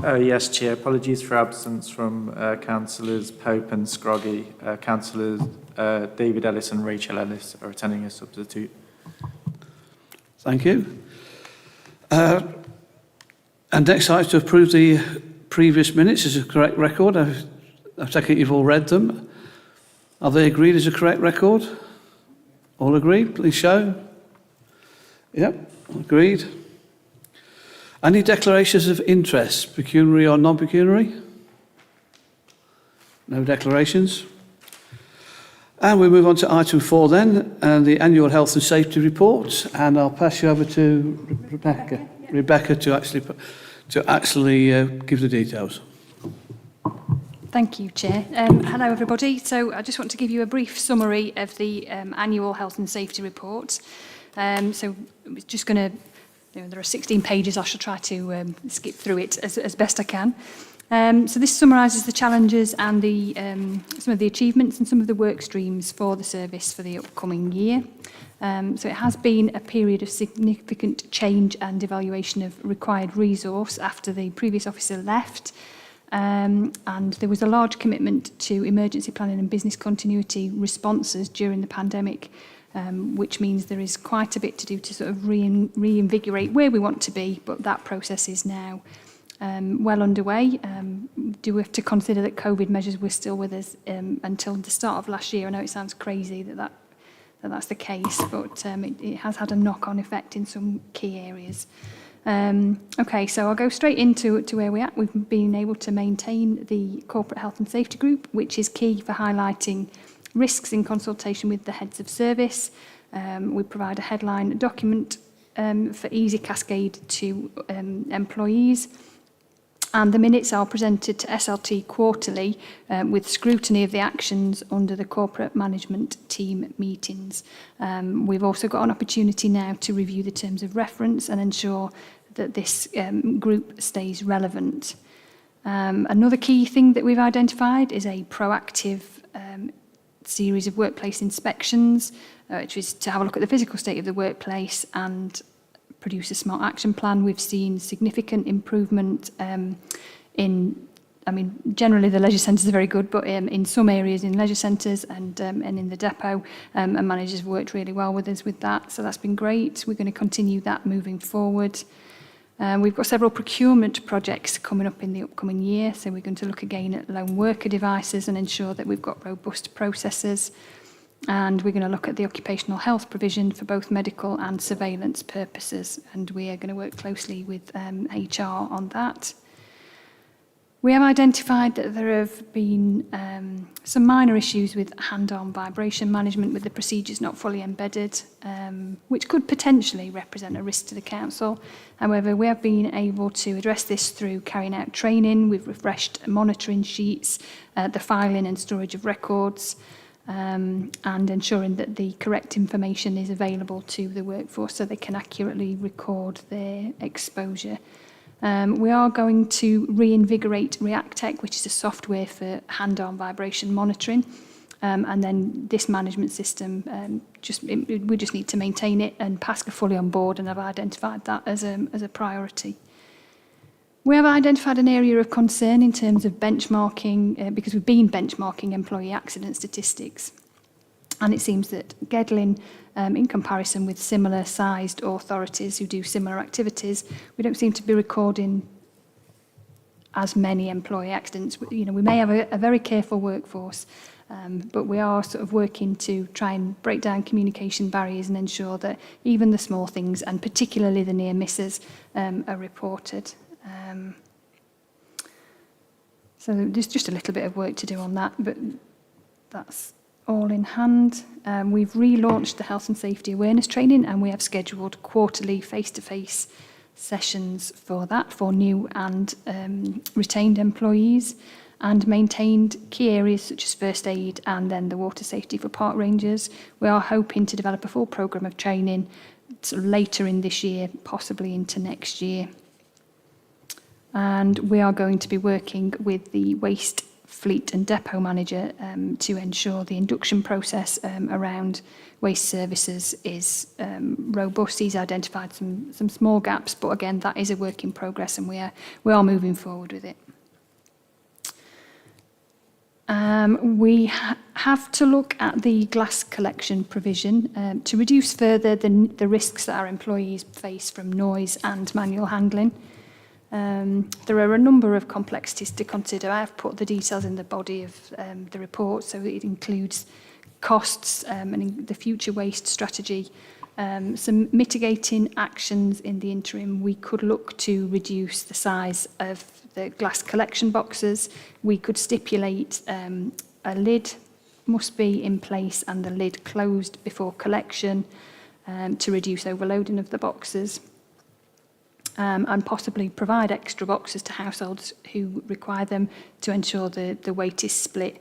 Yes, Chair. Apologies for absence from Councillors Pope and Scroggy. Councillors David Ellis and Rachel Ellis are attending as substitute. Thank you. And next item is to approve the previous minutes as a correct record. I take it you've all read them. Are they agreed as a correct record? All agreed? Please show. Yep, agreed. Any declarations of interest, pecuniary or non-pecuniary? No declarations. And we move on to item 4 then, and the annual health and safety report. And I'll pass you over to Rebecca to actually give the details. Thank you, Chair. Hello, everybody. So I just want to give you a brief summary of the annual health and safety report. So I'm just going to, there are 16 pages. I shall try to skip through it as best I can. So this summarises the challenges and the some of the achievements and some of the work streams for the service for the upcoming year. So it has been a period of significant change and evaluation of required resource after the previous officer left. And there was a large commitment to emergency planning and business continuity responses during the pandemic, which means there is quite a bit to do to sort of reinvigorate where we want to be, but that process is now well underway. Do we have to consider that COVID measures were still with us until the start of last year? I know it sounds crazy that's the case, but it has had a knock-on effect in some key areas. Okay, so I'll go straight into where we're at. We've been able to maintain the corporate health and safety group, which is key for highlighting risks in consultation with the heads of service. We provide a headline document for easy cascade to employees. And the minutes are presented to SLT quarterly with scrutiny of the actions under the corporate management team meetings. We've also got an opportunity now to review the terms of reference and ensure that this group stays relevant. Another key thing that we've identified is a proactive series of workplace inspections, which is to have a look at the physical state of the workplace and produce a smart action plan. We've seen significant improvement generally the leisure centres are very good, but in some areas in leisure centres and in the depot, and managers have worked really well with us with that. So that's been great. We're going to continue that moving forward. We've got several procurement projects coming up in the upcoming year. So we're going to look again at lone worker devices and ensure that we've got robust processes. And we're going to look at the occupational health provision for both medical and surveillance purposes. And we are going to work closely with HR on that. We have identified that there have been some minor issues with hand-arm vibration management with the procedures not fully embedded, which could potentially represent a risk to the council. However, we have been able to address this through carrying out training. We've refreshed monitoring sheets, the filing and storage of records, and ensuring that the correct information is available to the workforce so they can accurately record their exposure. We are going to reinvigorate ReactTech, which is a software for hand-arm vibration monitoring. And then this management system, we just need to maintain it, and PASC are fully on board and have identified that as a priority. We have identified an area of concern in terms of benchmarking, because we've been benchmarking employee accident statistics. And it seems that Gedling, in comparison with similar sized authorities who do similar activities, we don't seem to be recording as many employee accidents. We may have a very careful workforce, but we are sort of working to try and break down communication barriers and ensure that even the small things, and particularly the near misses, are reported. So there's just a little bit of work to do on that, but that's all in hand. We've relaunched the health and safety awareness training, and we have scheduled quarterly face-to-face sessions for that, for new and retained employees, and maintained key areas such as first aid and then the water safety for park rangers. We are hoping to develop a full programme of training sort of later in this year, possibly into next year. And we are going to be working with the waste fleet and depot manager to ensure the induction process around waste services is robust. He's identified some small gaps, but again, that is a work in progress, and we are moving forward with it. We have to look at the glass collection provision to reduce further the risks that our employees face from noise and manual handling. There are a number of complexities to consider. I have put the details in the body of the report, so it includes costs and in the future waste strategy. Some mitigating actions in the interim. We could look to reduce the size of the glass collection boxes. We could stipulate a lid must be in place and the lid closed before collection to reduce overloading of the boxes. And possibly provide extra boxes to households who require them to ensure the weight is split.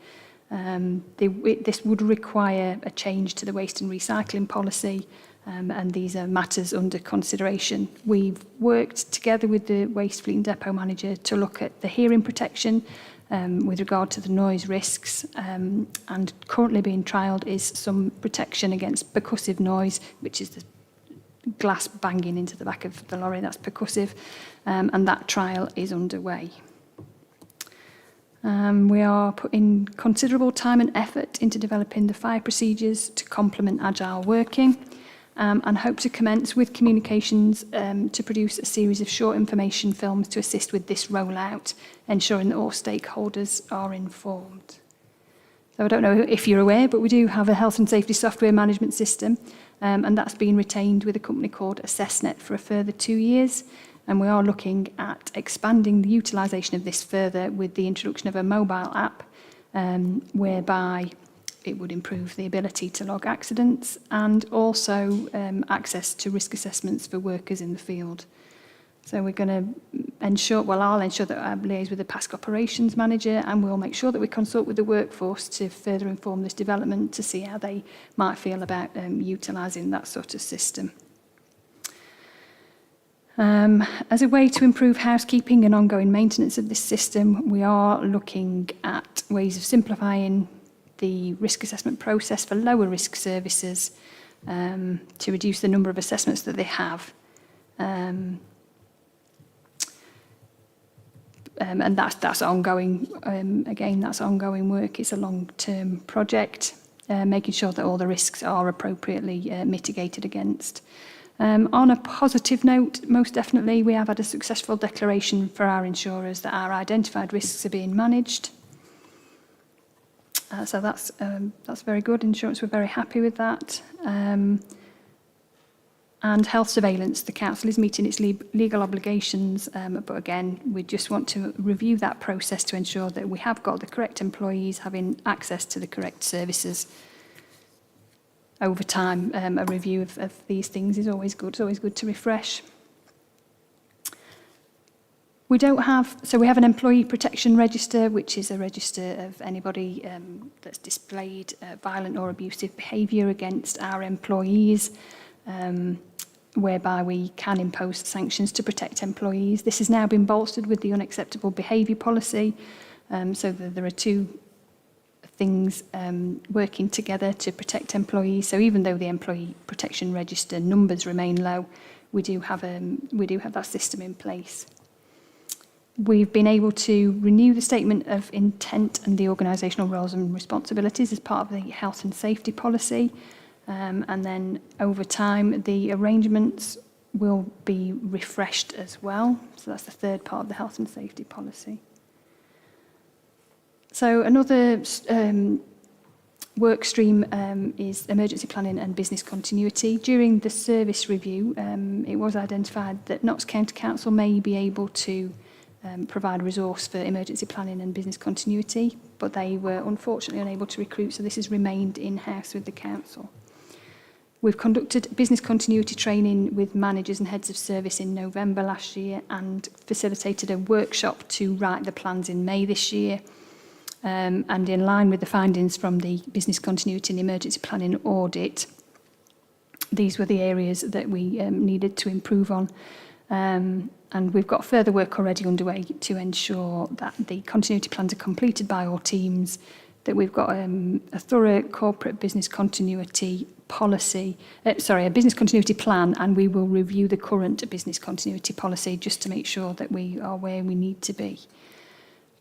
This would require a change to the waste and recycling policy, and these are matters under consideration. We've worked together with the Waste Fleet and Depot Manager to look at the hearing protection with regard to the noise risks, and currently being trialled is some protection against percussive noise, which is the glass banging into the back of the lorry, that's percussive, and that trial is underway. We are putting considerable time and effort into developing the fire procedures to complement agile working, and hope to commence with communications to produce a series of short information films to assist with this rollout, ensuring that all stakeholders are informed. So I don't know if you're aware, but we do have a health and safety software management system, and that's been retained with a company called AssessNet for a further 2 years. And we are looking at expanding the utilisation of this further with the introduction of a mobile app, whereby it would improve the ability to log accidents and also access to risk assessments for workers in the field. So we're going to ensure, well, I'll ensure that I liaise with the PASC operations manager, and we'll make sure that we consult with the workforce to further inform this development to see how they might feel about utilising that sort of system. As a way to improve housekeeping and ongoing maintenance of this system, we are looking at ways of simplifying the risk assessment process for lower risk services to reduce the number of assessments that they have. And that's ongoing. Again, that's ongoing work. It's a long-term project, making sure that all the risks are appropriately mitigated against. On a positive note, most definitely, we have had a successful declaration for our insurers that our identified risks are being managed. So that's very good. Insurance, we're very happy with that. And health surveillance, the council is meeting its legal obligations, but again, we just want to review that process to ensure that we have got the correct employees having access to the correct services. Over time, a review of these things is always good. It's always good to refresh. We have an employee protection register, which is a register of anybody that's displayed violent or abusive behaviour against our employees, whereby we can impose sanctions to protect employees. This has now been bolstered with the unacceptable behaviour policy, so there are two things working together to protect employees. So even though the employee protection register numbers remain low, we do have that system in place. We've been able to renew the statement of intent and the organisational roles and responsibilities as part of the health and safety policy. And then over time, the arrangements will be refreshed as well. So that's the third part of the health and safety policy. So another work stream is emergency planning and business continuity. During the service review, it was identified that Notts County Council may be able to provide a resource for emergency planning and business continuity, but they were unfortunately unable to recruit, so this has remained in-house with the council. We've conducted business continuity training with managers and heads of service in November last year and facilitated a workshop to write the plans in May this year. And in line with the findings from the business continuity and emergency planning audit, these were the areas that we needed to improve on. And we've got further work already underway to ensure that the continuity plans are completed by all teams, that we've got a thorough corporate business continuity policy, a business continuity plan, and we will review the current business continuity policy just to make sure that we are where we need to be.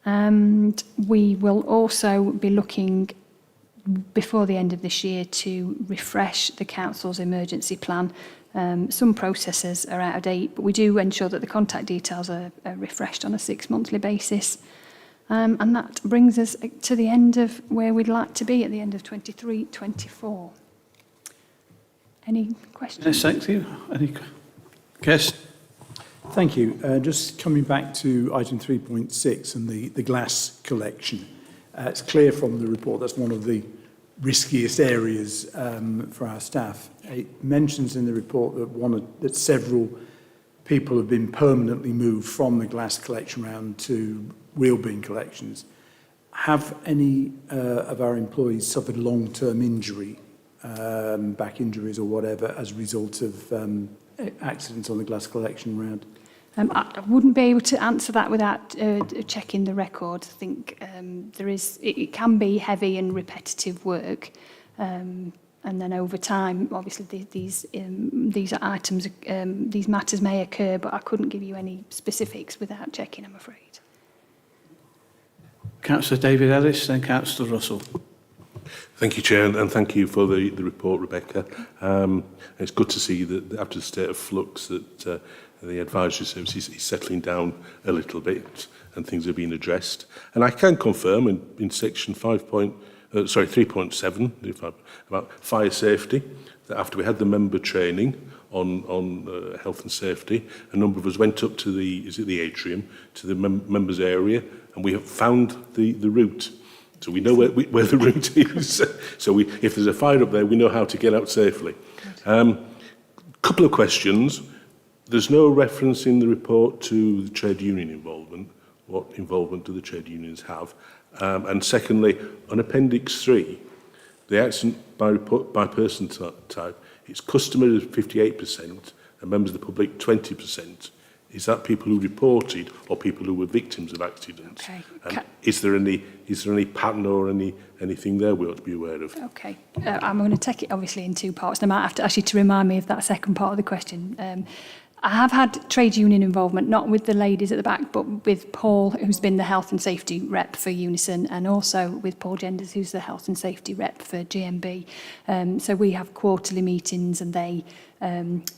And we will also be looking before the end of this year to refresh the council's emergency plan. Some processes are out of date, but we do ensure that the contact details are refreshed on a 6-monthly basis. And that brings us to the end of where we'd like to be at the end of 23-24. Any questions? Yes, thank you. Any Kes? Thank you. Just coming back to item 3.6 and the glass collection. It's clear from the report that's one of the riskiest areas for our staff. It mentions in the report that several people have been permanently moved from the glass collection round to wheel bin collections. Have any of our employees suffered long-term injury, back injuries or whatever, as a result of accidents on the glass collection round? I wouldn't be able to answer that without checking the record. I think it can be heavy and repetitive work, and then over time, obviously, these are items, these matters may occur, but I couldn't give you any specifics without checking, I'm afraid. Councillor David Ellis, then Councillor Russell. Thank you, Chair, and thank you for the report, Rebecca. It's good to see that after the state of flux that the advisory service is settling down a little bit and things are being addressed. And I can confirm in section 3.7 about fire safety, that after we had the member training on health and safety, a number of us went up to the atrium, to the members area, and we have found the route. So we know where the route is. So if there's a fire up there, we know how to get out safely. Couple of questions. There's no reference in the report to the trade union involvement. What involvement do the trade unions have? And secondly, on Appendix 3, the accident by person type, it's customers 58% and members of the public 20%. Is that people who reported or people who were victims of accidents? Okay. And is there any pattern or anything there we ought to be aware of? Okay. I'm going to take it obviously in two parts, and I might have to ask you to remind me of that second part of the question. I have had trade union involvement, not with the ladies at the back, but with Paul, who's been the health and safety rep for Unison, and also with Paul Genders, who's the health and safety rep for GMB. So we have quarterly meetings, and they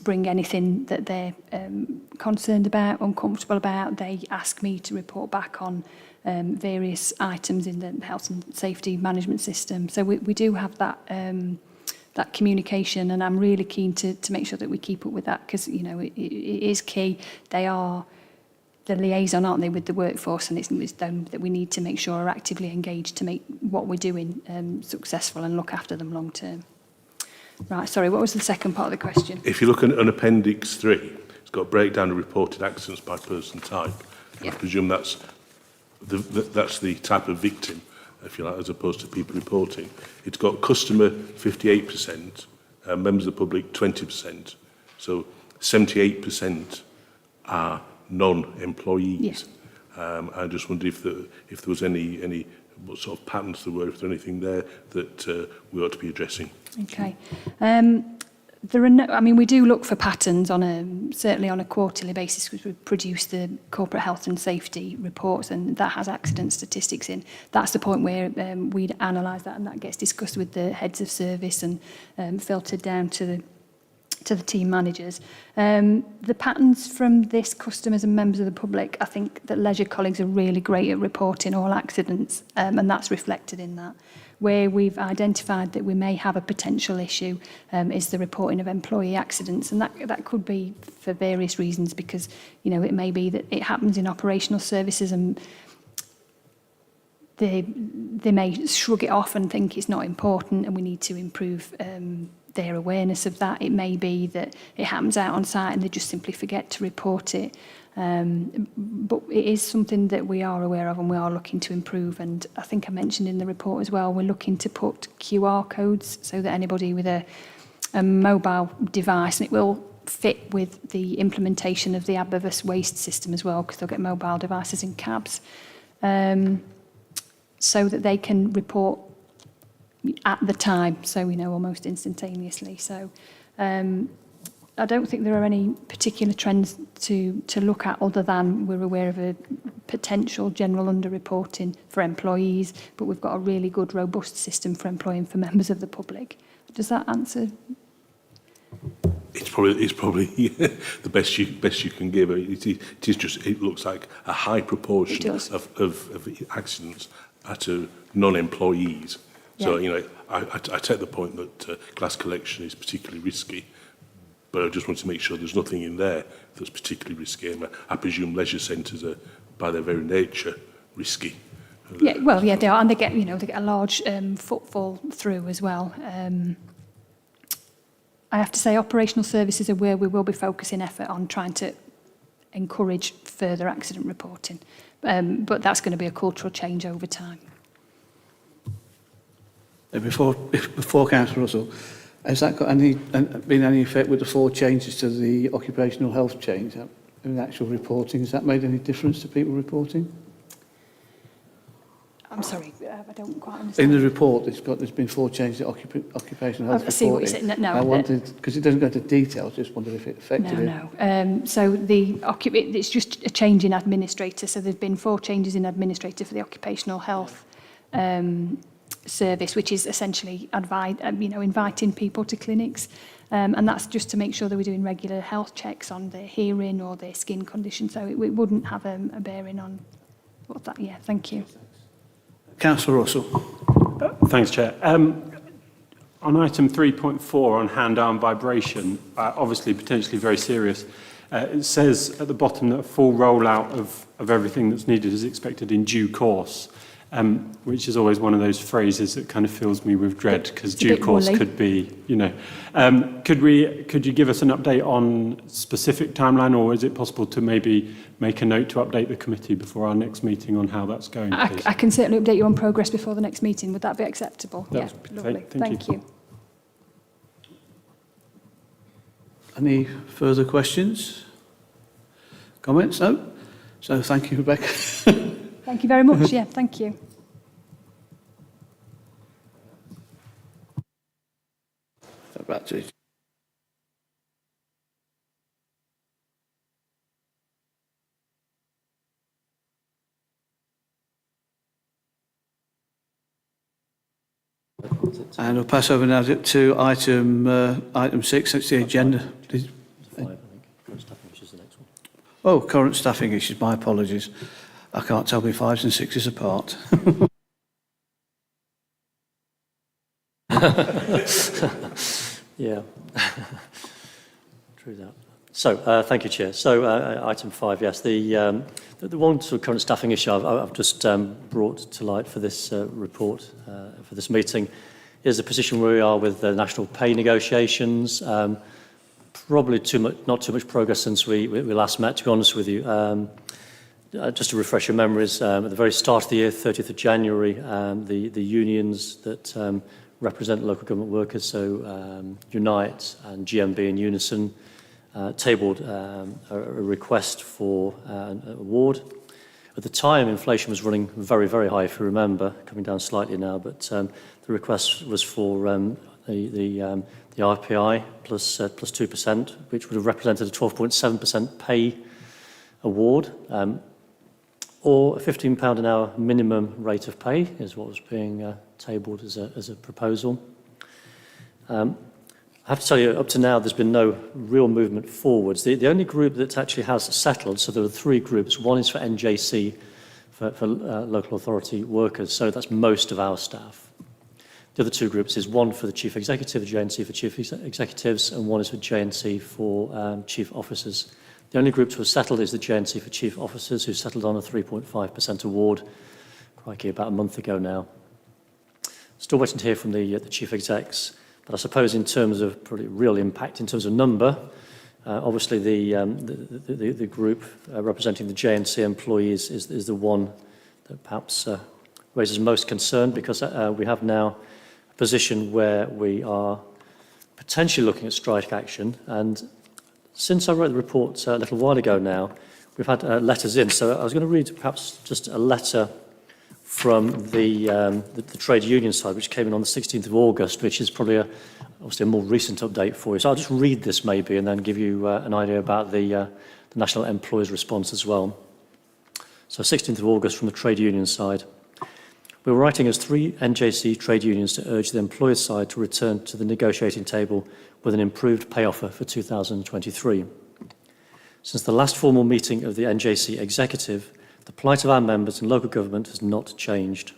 bring anything that they're concerned about, uncomfortable about. They ask me to report back on various items in the health and safety management system. So we do have that that communication, and I'm really keen to make sure that we keep up with that, because it is key. They are the liaison, aren't they, with the workforce, and it's them that we need to make sure are actively engaged to make what we're doing successful and look after them long term. Right, sorry, what was the second part of the question? If you look at an Appendix 3, it's got a breakdown of reported accidents by person type. Yeah. I presume that's the type of victim, if you like, as opposed to people reporting. It's got customer 58%, members of the public 20%. So 78% are non-employees. Yeah. I just wondered if there was any what sort of patterns there were, if there anything there that we ought to be addressing. Okay. There are no, I mean, we do look for patterns certainly on a quarterly basis, because we produce the corporate health and safety reports, and that has accident statistics in. That's the point where we'd analyse that, and that gets discussed with the heads of service and filtered down to the team managers. The patterns from this, customers and members of the public, I think that leisure colleagues are really great at reporting all accidents, and that's reflected in that. Where we've identified that we may have a potential issue is the reporting of employee accidents, and that could be for various reasons, because it may be that it happens in operational services and they may shrug it off and think it's not important, and we need to improve their awareness of that. It may be that it happens out on site and they just simply forget to report it. But it is something that we are aware of and we are looking to improve, and I think I mentioned in the report as well, we're looking to put QR codes so that anybody with a mobile device, and it will fit with the implementation of the abovus waste system as well, because they'll get mobile devices in cabs, so that they can report at the time, so we know almost instantaneously. So I don't think there are any particular trends to look at other than we're aware of a potential general underreporting for employees, but we've got a really good, robust system for employing for members of the public. Does that answer? It's probably the best you can give. It is just, it looks like a high proportion of accidents are to non-employees. So, Yeah. I take the point that glass collection is particularly risky, but I just want to make sure there's nothing in there that's particularly risky. And I presume leisure centres are, by their very nature, risky. Yeah, well, yeah, they are, and they get a large footfall through as well. I have to say, operational services are where we will be focusing effort on trying to encourage further accident reporting, but that's going to be a cultural change over time. Before Councillor Russell, has that got been any effect with the 4 changes to the occupational health change in actual reporting? Has that made any difference to people reporting? I'm sorry, I don't quite understand. In the report, there's been 4 changes to occupational health I see what you're reporting. saying. No, I wanted, because it doesn't go into details, just wondered if it affected it. No. So it's just a change in administrator. So there's been 4 changes in administrator for the occupational health service, which is essentially inviting people to clinics, and that's just to make sure that we're doing regular health checks on their hearing or their skin condition. So it wouldn't have a bearing on what that. Yeah, thank you. Councillor Russell. Thanks, Chair. On item 3.4 on hand-arm vibration, obviously potentially very serious, it says at the bottom that a full rollout of everything that's needed is expected in due course, which is always one of those phrases that kind of fills me with dread, because due course could be, could you give us an update on specific timeline, or is it possible to maybe make a note to update the committee before our next meeting on how that's going, please? I can certainly update you on progress before the next meeting. Would that be acceptable? Yeah, lovely. Thank you. Any further questions? Comments? No? So thank you, Rebecca. Thank you very much. Yeah, thank you. Back to it. And we'll pass over now to item 6, that's the agenda. Oh, current staffing issues, my apologies. I can't tell me 5s and 6s apart. Yeah, true that. So, thank you, Chair. So, item 5, yes, the one sort of current staffing issue I've just brought to light for this report, for this meeting, is the position where we are with the national pay negotiations. Probably not too much progress since we last met, to be honest with you. Just to refresh your memories, at the very start of the year, 30th of January, the unions that represent local government workers, so Unite and GMB and Unison, tabled a request for an award. At the time, inflation was running very, very high, if you remember, coming down slightly now, but the request was for the RPI plus 2%, which would have represented a 12.7% pay award, or a £15 an hour minimum rate of pay is what was being tabled as a proposal. I have to tell you, up to now, there's been no real movement forwards. The only group that actually has settled, so there are 3 groups. One is for NJC, for local authority workers, so that's most of our staff. The other 2 groups is one for the Chief Executive, JNC for Chief Executives, and one is for JNC for Chief Officers. The only group who have settled is the JNC for Chief Officers, who settled on a 3.5% award, crikey, about a month ago now. Still waiting to hear from the Chief Execs, but I suppose in terms of probably real impact, in terms of number, obviously the group representing the JNC employees is the one that perhaps raises most concern, because we have now a position where we are potentially looking at strike action, and Since I wrote the report a little while ago now, we've had letters in. So I was going to read perhaps just a letter from the trade union side, which came in on the 16th of August, which is probably obviously a more recent update for you. So I'll just read this maybe and then give you an idea about the National Employers' response as well. So 16th of August from the trade union side. We're writing as 3 NJC trade unions to urge the employer's side to return to the negotiating table with an improved pay offer for 2023. Since the last formal meeting of the NJC executive, the plight of our members in local government has not changed.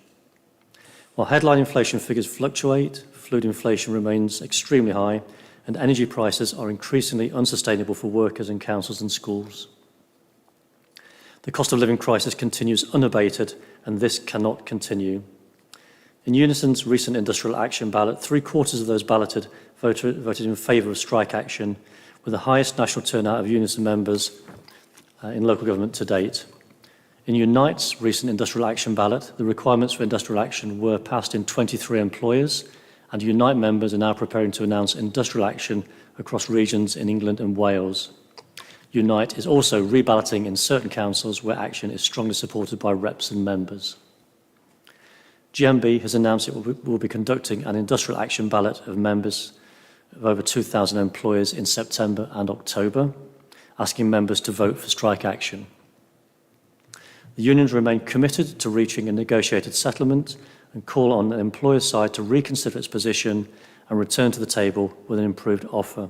While headline inflation figures fluctuate, food inflation remains extremely high, and energy prices are increasingly unsustainable for workers in councils and schools. The cost of living crisis continues unabated, and this cannot continue. In Unison's recent industrial action ballot, 3/4 of those balloted voted in favour of strike action, with the highest national turnout of Unison members in local government to date. In Unite's recent industrial action ballot, the requirements for industrial action were passed in 23 employers, and Unite members are now preparing to announce industrial action across regions in England and Wales. Unite is also reballoting in certain councils where action is strongly supported by reps and members. GMB has announced it will be conducting an industrial action ballot of members of over 2,000 employers in September and October, asking members to vote for strike action. The unions remain committed to reaching a negotiated settlement and call on the employer's side to reconsider its position and return to the table with an improved offer.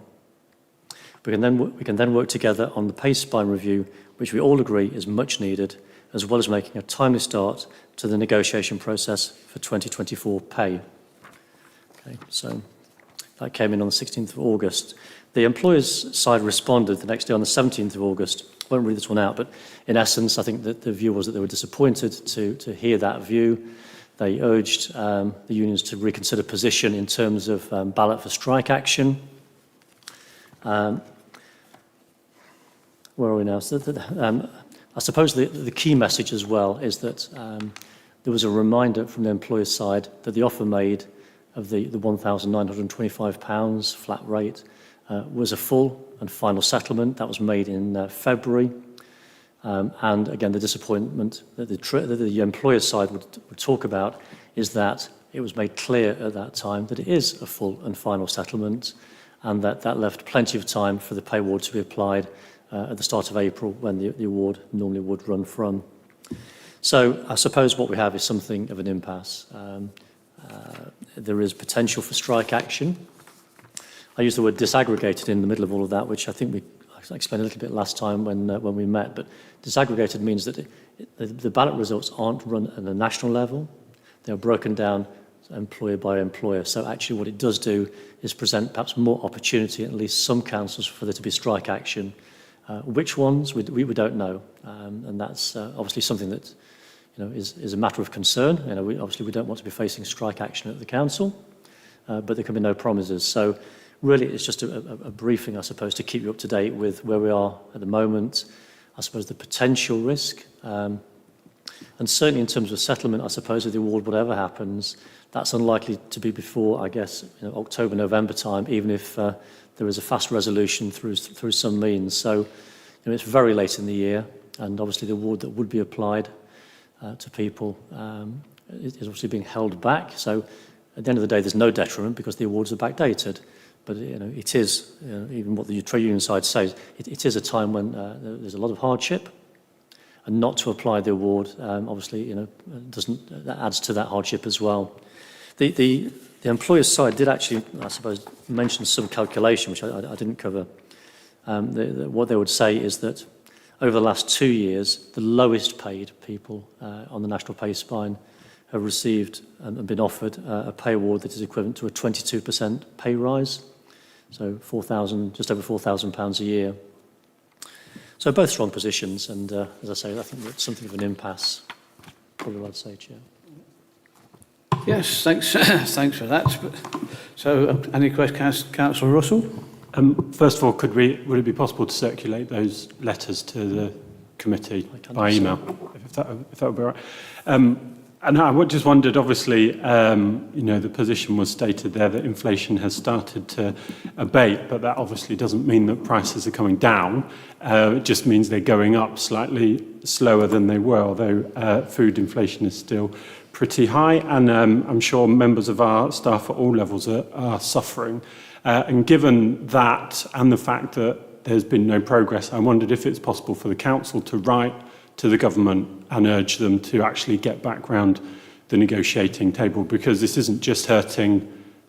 We can then work together on the pay spine review, which we all agree is much needed, as well as making a timely start to the negotiation process for 2024 pay. Okay, so that came in on the 16th of August. The employers' side responded the next day on the 17th of August. I won't read this one out, but in essence, I think that the view was that they were disappointed to hear that view. They urged the unions to reconsider position in terms of ballot for strike action. Where are we now? So I suppose the key message as well is that there was a reminder from the employer's side that the offer made of the £1,925 flat rate was a full and final settlement. That was made in February. And again, the disappointment that the employer's side would talk about is that it was made clear at that time that it is a full and final settlement, and that left plenty of time for the pay award to be applied at the start of April, when the award normally would run from. So I suppose what we have is something of an impasse. There is potential for strike action. I used the word disaggregated in the middle of all of that, which I think I explained a little bit last time when we met, but disaggregated means that the ballot results aren't run at a national level. They're broken down employer by employer. So actually what it does do is present perhaps more opportunity, at least some councils, for there to be strike action. Which ones, we don't know. And that's obviously something that is a matter of concern. We don't want to be facing strike action at the council, but there can be no promises. So really it's just a briefing, I suppose, to keep you up to date with where we are at the moment, I suppose the potential risk. And certainly in terms of settlement, I suppose, if the award, whatever happens, that's unlikely to be before, I guess, October, November time, even if there is a fast resolution through some means. So it's very late in the year, and obviously the award that would be applied to people is obviously being held back. So at the end of the day, there's no detriment because the awards are backdated. But it is, even what the trade union side says, it is a time when there's a lot of hardship, and not to apply the award, obviously, that adds to that hardship as well. The employer's side did actually, I suppose, mention some calculation, which I didn't cover. What they would say is that over the last 2 years, the lowest paid people on the national pay spine have received and been offered a pay award that is equivalent to a 22% pay rise, so just over £4,000 a year. So both strong positions, and as I say, I think it's something of an impasse, probably what I'd say, Chair. Yes, thanks, thanks for that. So, any questions, Councillor Russell? First of all, would it be possible to circulate those letters to the committee by email, if that would be all right? And I just wondered, obviously, the position was stated there that inflation has started to abate, but that obviously doesn't mean that prices are coming down. It just means they're going up slightly slower than they were, although food inflation is still pretty high. And I'm sure members of our staff at all levels are suffering. And given that and the fact that there's been no progress, I wondered if it's possible for the council to write to the government and urge them to actually get back round the negotiating table, because this isn't just hurting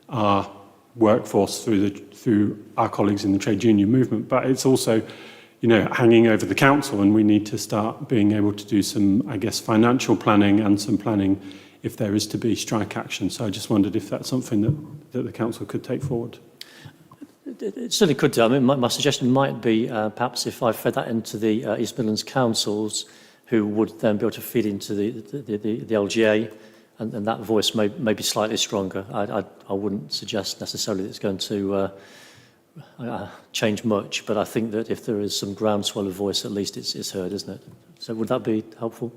our workforce through our colleagues in the trade union movement, but it's also, hanging over the council, and we need to start being able to do some, I guess, financial planning and some planning if there is to be strike action. So I just wondered if that's something that the council could take forward. It certainly could do. I mean, my suggestion might be perhaps if I fed that into the East Midlands councils, who would then be able to feed into the LGA, and that voice may be slightly stronger. I wouldn't suggest necessarily that it's going to change much, but I think that if there is some groundswell of voice, at least it's heard, isn't it? So would that be helpful?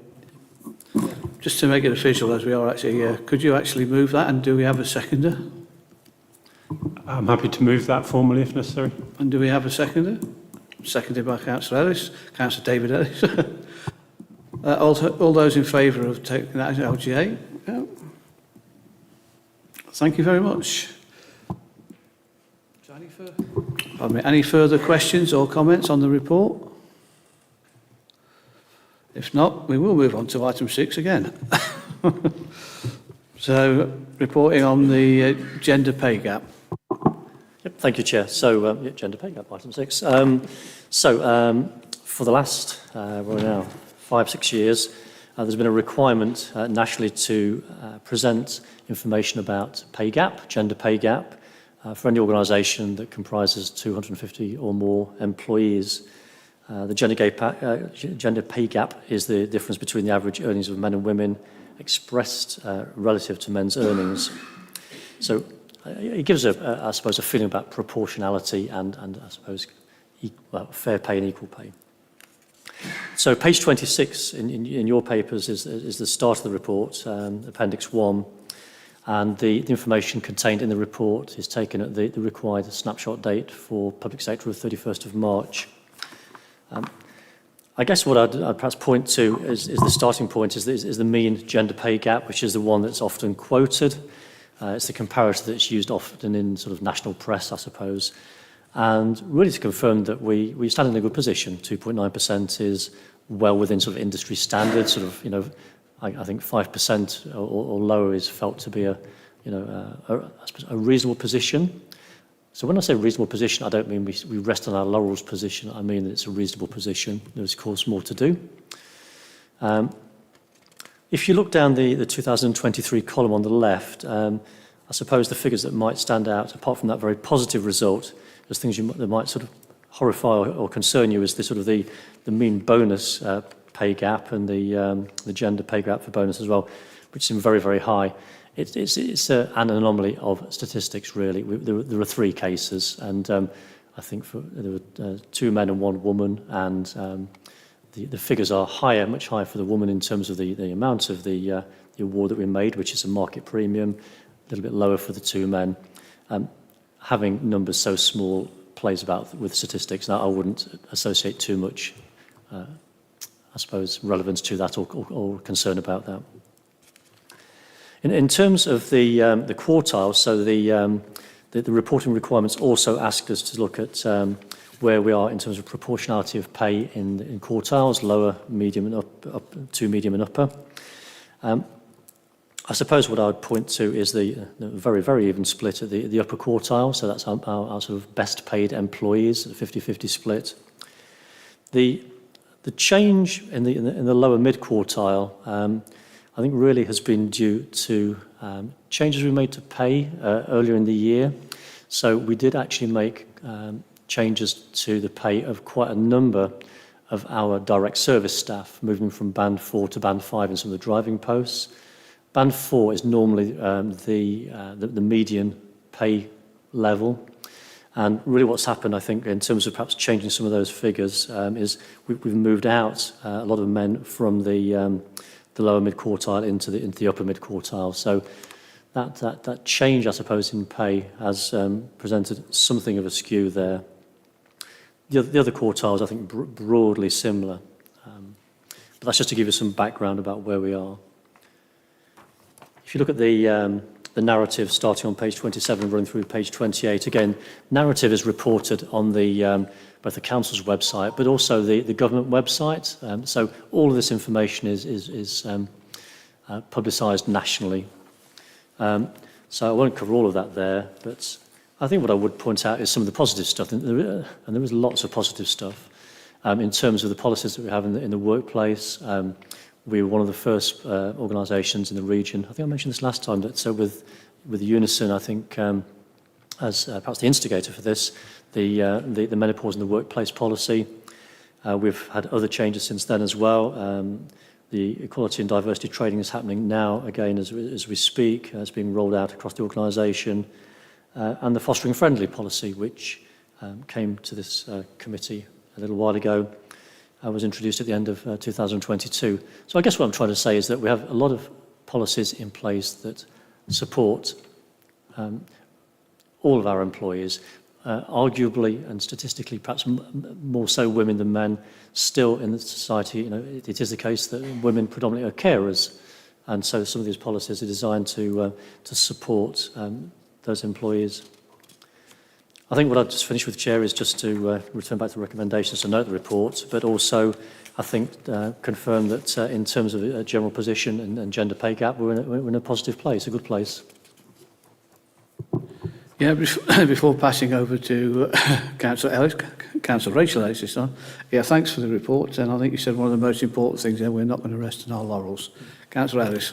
Just to make it official, as we are actually, could you actually move that, and do we have a seconder? I'm happy to move that formally if necessary. And do we have a seconder? Seconded by Councillor Ellis, Councillor David Ellis. All those in favour of taking that as LGA? Yeah. Thank you very much. Any further questions or comments on the report? If not, we will move on to item 6 again. So, reporting on the gender pay gap. Yep, thank you, Chair. So, gender pay gap, item 6. For the last, well now, 5-6 years, there's been a requirement nationally to present information about pay gap, gender pay gap, for any organisation that comprises 250 or more employees. The gender pay gap is the difference between the average earnings of men and women expressed relative to men's earnings. So it gives, I suppose, a feeling about proportionality and I suppose, fair pay and equal pay. So page 26 in your papers is the start of the report, Appendix 1, and the information contained in the report is taken at the required snapshot date for public sector of 31st of March. I guess what I'd perhaps point to is the starting point is the mean gender pay gap, which is the one that's often quoted. It's the comparator that's used often in sort of national press, I suppose. And really to confirm that we stand in a good position. 2.9% is well within sort of industry standards. Sort of, I think 5% or lower is felt to be a reasonable position. So when I say reasonable position, I don't mean we rest on our laurels position. I mean that it's a reasonable position. There's, of course, more to do. If you look down the 2023 column on the left, I suppose the figures that might stand out, apart from that very positive result, as things that might sort of horrify or concern you, is the sort of the mean bonus pay gap and the gender pay gap for bonus as well, which seem very, very high. It's an anomaly of statistics, really. There are 3 cases, and I think there were 2 men and 1 woman, and the figures are higher, much higher for the woman in terms of the amount of the award that we made, which is a market premium, a little bit lower for the 2 men. Having numbers so small plays about with statistics. Now, I wouldn't associate too much, I suppose, relevance to that or concern about that. In terms of the quartiles, so the reporting requirements also asked us to look at where we are in terms of proportionality of pay in quartiles, lower, medium, and up to medium and upper. I suppose what I would point to is the very, very even split at the upper quartile, so that's our sort of best paid employees, a 50-50 split. The change in the lower mid quartile, I think really has been due to changes we made to pay earlier in the year. So we did actually make changes to the pay of quite a number of our direct service staff, moving from band 4 to band 5 in some of the driving posts. Band 4 is normally the median pay level. And really what's happened, I think, in terms of perhaps changing some of those figures, is we've moved out a lot of men from the the lower mid quartile into the upper mid quartile. So that change, I suppose, in pay has presented something of a skew there. The other quartiles, I think, broadly similar. But that's just to give you some background about where we are. If you look at the narrative starting on page 27 and running through page 28, again, narrative is reported on both the council's website, but also the government website. So all of this information is publicised nationally. So I won't cover all of that there, but I think what I would point out is some of the positive stuff, and there is lots of positive stuff. In terms of the policies that we have in the workplace, we were one of the first organisations in the region. I think I mentioned this last time, that so with Unison, I think, as perhaps the instigator for this, the menopause in the workplace policy. We've had other changes since then as well. The equality and diversity training is happening now, again, as we speak. It's being rolled out across the organisation. And the fostering friendly policy, which came to this committee a little while ago, was introduced at the end of 2022. So I guess what I'm trying to say is that we have a lot of policies in place that support all of our employees, arguably and statistically perhaps more so women than men. Still in the society, it is the case that women predominantly are carers, and so some of these policies are designed to support those employees. I think what I'll just finish with, Chair, is just to return back to the recommendations to note the report, but also I think confirm that in terms of a general position and gender pay gap, we're in a positive place, a good place. Yeah, before passing over to Councillor Rachel Ellis this time, yeah, thanks for the report, and I think you said one of the most important things there, we're not going to rest on our laurels. Councillor Ellis.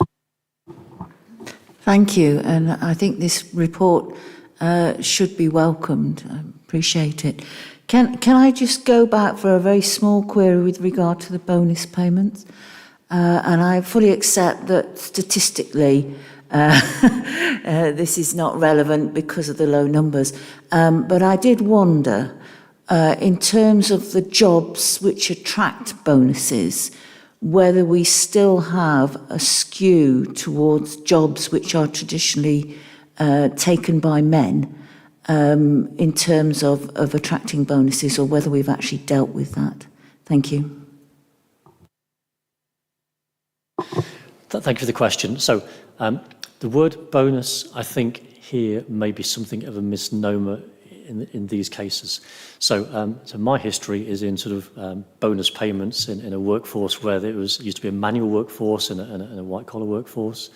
Thank you, and I think this report should be welcomed. I appreciate it. Can I just go back for a very small query with regard to the bonus payments? And I fully accept that statistically this is not relevant because of the low numbers. But I did wonder, in terms of the jobs which attract bonuses, whether we still have a skew towards jobs which are traditionally taken by men in terms of attracting bonuses, or whether we've actually dealt with that. Thank you. Thank you for the question. So the word bonus, I think, here may be something of a misnomer in these cases. So my history is in sort of bonus payments in a workforce where there used to be a manual workforce and a white-collar workforce.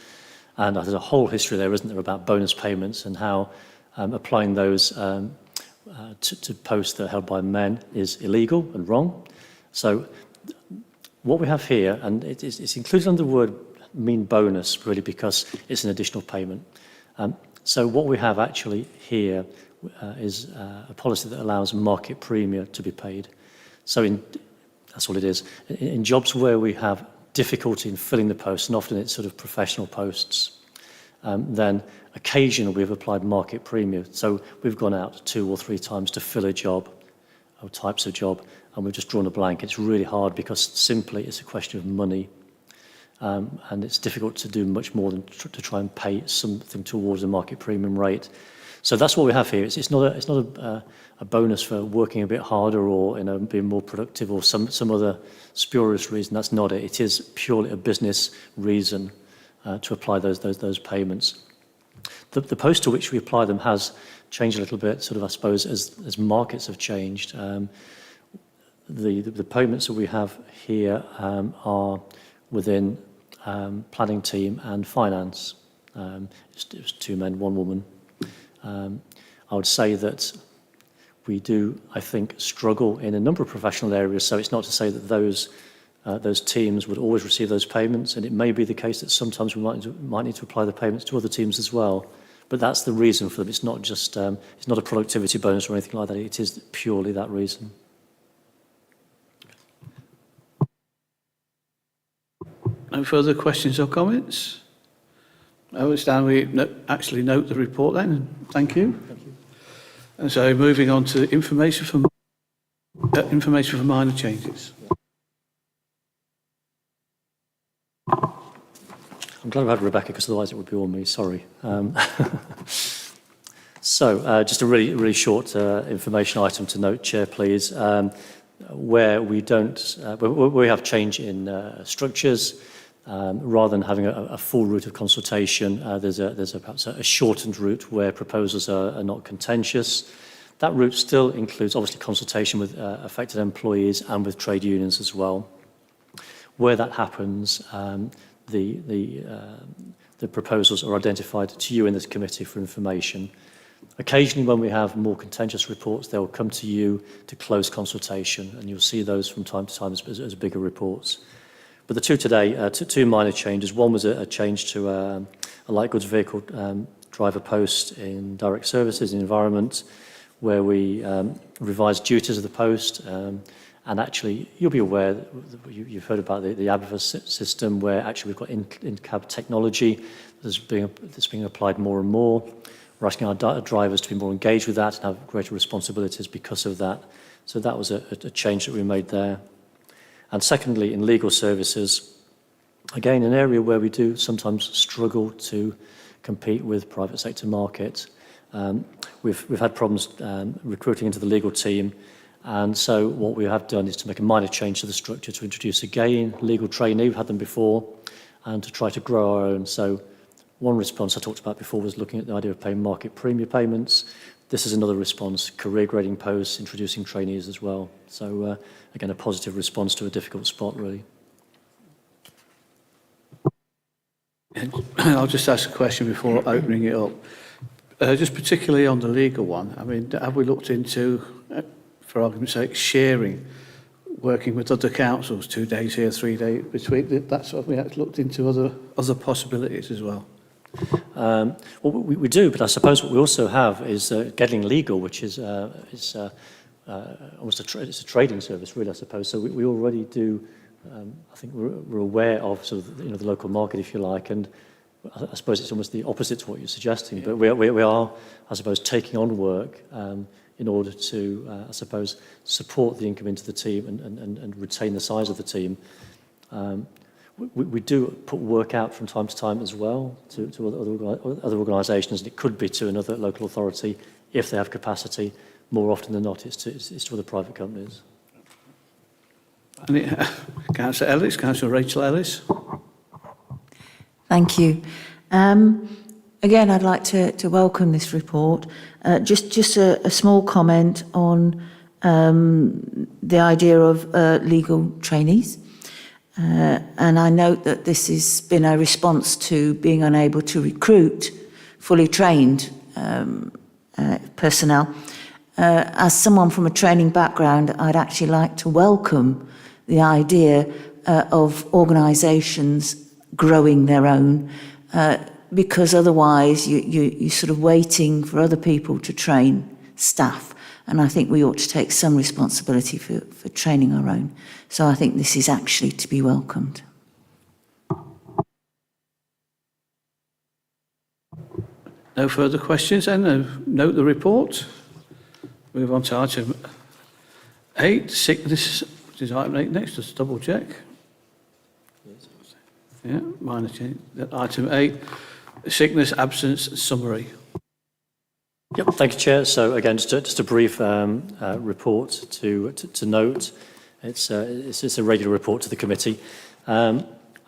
And there's a whole history there, isn't there, about bonus payments and how applying those to posts that are held by men is illegal and wrong. So what we have here, and it's included under the word mean bonus, really, because it's an additional payment. So what we have actually here is a policy that allows market premia to be paid. So that's all it is. In jobs where we have difficulty in filling the posts, and often it's sort of professional posts, then occasionally we've applied market premium. So we've gone out 2 or 3 times to fill a job or types of job, and we've just drawn a blank. It's really hard because simply it's a question of money, and it's difficult to do much more than to try and pay something towards a market premium rate. So that's what we have here. It's not a bonus for working a bit harder or being more productive or some other spurious reason. That's not it. It is purely a business reason to apply those payments. The post to which we apply them has changed a little bit, sort of, I suppose, as markets have changed. The payments that we have here are within planning team and finance. It was 2 men, 1 woman. I would say that we do, I think, struggle in a number of professional areas, so it's not to say that those teams would always receive those payments, and it may be the case that sometimes we might need to apply the payments to other teams as well. But that's the reason for them. It's not just it's not a productivity bonus or anything like that. It is purely that reason. No further questions or comments? No, it's down. We actually note the report then. Thank you. Thank you. And so moving on to information for minor changes. I'm glad we had Rebecca, because otherwise it would be all me, sorry. So, just a really short information item to note, Chair, please. Where we have change in structures, rather than having a full route of consultation, there's perhaps a shortened route where proposals are not contentious. That route still includes, obviously, consultation with affected employees and with trade unions as well. Where that happens, the proposals are identified to you in this committee for information. Occasionally, when we have more contentious reports, they'll come to you to close consultation, and you'll see those from time to time as bigger reports. But the two today, two minor changes. One was a change to a light goods vehicle driver post in direct services and environment, where we revised duties of the post. And actually, you'll be aware, you've heard about the Abacus system, where actually we've got in-cab technology that's being applied more and more. We're asking our drivers to be more engaged with that and have greater responsibilities because of that. So that was a change that we made there. And secondly, in legal services, again, an area where we do sometimes struggle to compete with private sector market. We've had problems recruiting into the legal team. And so what we have done is to make a minor change to the structure to introduce again legal trainee. We've had them before, and to try to grow our own. So one response I talked about before was looking at the idea of paying market premium payments. This is another response, career grading posts, introducing trainees as well. So again, a positive response to a difficult spot, really. I'll just ask a question before opening it up. Just particularly on the legal one, I mean, have we looked into, for argument's sake, sharing, working with other councils, 2 days here, 3 days between? That's what we have looked into, other possibilities as well. Well, we do, but I suppose what we also have is Gedling Legal, which is almost it's a trading service, really, I suppose. So we already do. I think we're aware of sort of the local market, if you like, and I suppose it's almost the opposite to what you're suggesting. Yeah. But we are, I suppose, taking on work in order to, I suppose, support the income into the team and retain the size of the team. We do put work out from time to time as well to other organisations, and it could be to another local authority if they have capacity. More often than not, it's to other private companies. Councillor Ellis, Councillor Rachel Ellis. Thank you. Again, I'd like to welcome this report. Just a small comment on the idea of legal trainees. And I note that this has been a response to being unable to recruit fully trained personnel. As someone from a training background, I'd actually like to welcome the idea of organisations growing their own, because otherwise you're sort of waiting for other people to train staff. And I think we ought to take some responsibility for training our own. So I think this is actually to be welcomed. No further questions then. Note the report. Move on to item 8, sickness, which is item 8 next, just double check. Yeah, minor change. Item 8, sickness, absence, summary. Yep, thank you, Chair. So again, just a brief report to note. It's a regular report to the committee. I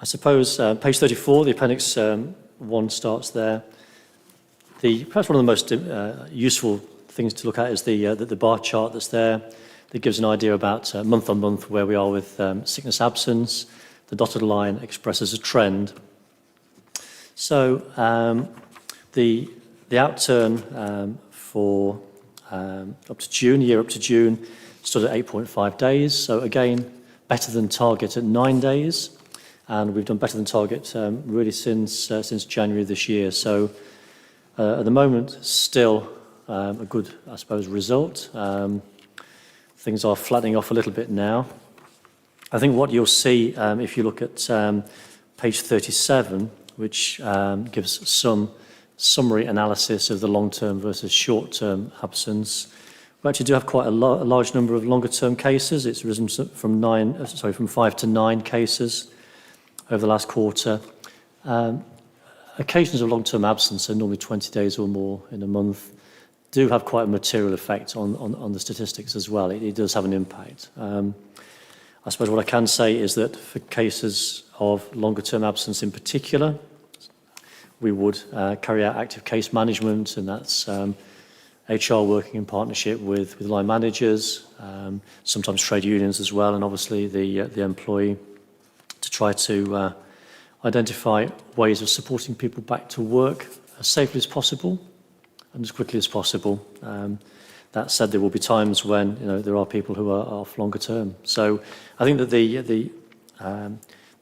suppose page 34, the appendix 1 starts there. Perhaps one of the most useful things to look at is the bar chart that's there. That gives an idea about month on month where we are with sickness absence. The dotted line expresses a trend. So the outturn for up to June, year up to June, stood at 8.5 days. So again, better than target at 9 days. And we've done better than target really since January this year. So at the moment, still a good, I suppose, result. Things are flattening off a little bit now. I think what you'll see if you look at page 37, which gives some summary analysis of the long-term versus short-term absence. We actually do have quite a large number of longer-term cases. It's risen from 5 to 9 cases over the last quarter. Occasions of long-term absence, so normally 20 days or more in a month, do have quite a material effect on the statistics as well. It does have an impact. I suppose what I can say is that for cases of longer-term absence in particular, we would carry out active case management, and that's HR working in partnership with line managers, sometimes trade unions as well, and obviously the employee, to try to identify ways of supporting people back to work as safely as possible and as quickly as possible. That said, there will be times when there are people who are off longer term. So I think that the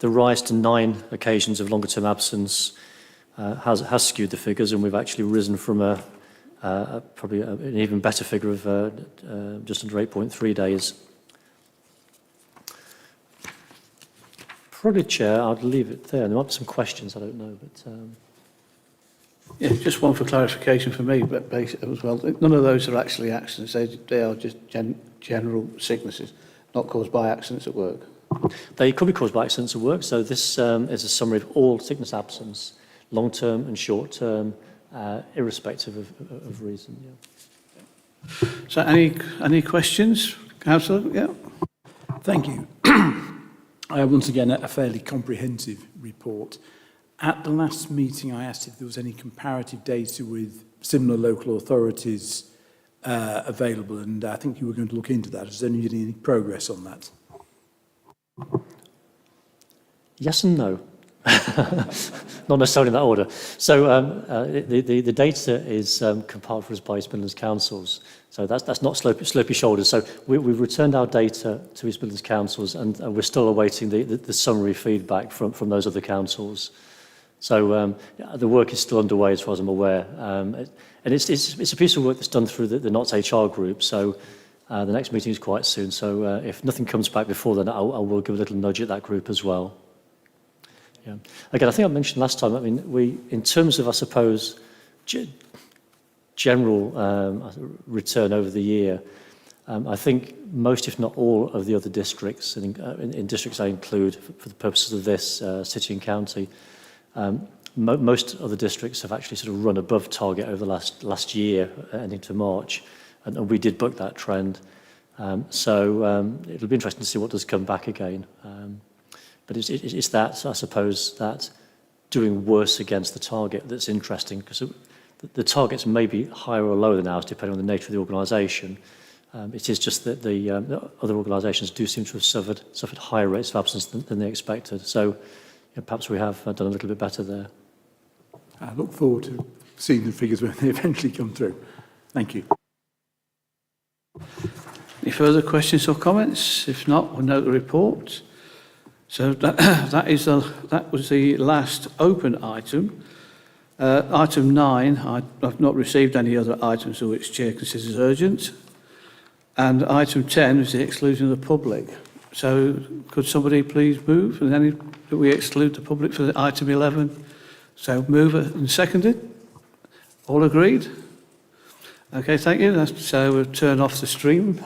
rise to 9 occasions of longer term absence has skewed the figures, and we've actually risen from probably an even better figure of just under 8.3 days. Probably, Chair, I'd leave it there. There might be some questions, I don't know, but... Yeah, just one for clarification for me, but basically as well, none of those are actually accidents. They are just general sicknesses, not caused by accidents at work. They could be caused by accidents at work, so this is a summary of all sickness absence, long-term and short-term, irrespective of reason. Yeah. So any questions, Councillor? Yeah. Thank you. Once again, a fairly comprehensive report. At the last meeting, I asked if there was any comparative data with similar local authorities available, and I think you were going to look into that. Has there been any progress on that? Yes and no. Not necessarily in that order. So the data is compiled for us by East Midlands councils. So that's not slopey shoulders. So we've returned our data to East Midlands councils, and we're still awaiting the summary feedback from those other councils. So the work is still underway as far as I'm aware. And it's a piece of work that's done through the NOTS HR group. So the next meeting is quite soon. So if nothing comes back before then, I will give a little nudge at that group as well. Yeah. Again, I think I mentioned last time, I mean, in terms of, I suppose, general return over the year, I think most, if not all, of the other districts, in districts I include for the purposes of this city and county, most other districts have actually sort of run above target over the last year, ending to March, and we did buck that trend. So it'll be interesting to see what does come back again. But it's that, I suppose, that doing worse against the target that's interesting, because the targets may be higher or lower than ours, depending on the nature of the organisation. It is just that the other organisations do seem to have suffered higher rates of absence than they expected. So perhaps we have done a little bit better there. I look forward to seeing the figures when they eventually come through. Thank you. Any further questions or comments? If not, we'll note the report. So that was the last open item. Item 9, I've not received any other items which Chair considers urgent. And item 10 is the exclusion of the public. So could somebody please move? And then that we exclude the public for item 11. So move and seconded. All agreed? Okay, thank you. So we'll turn off the stream.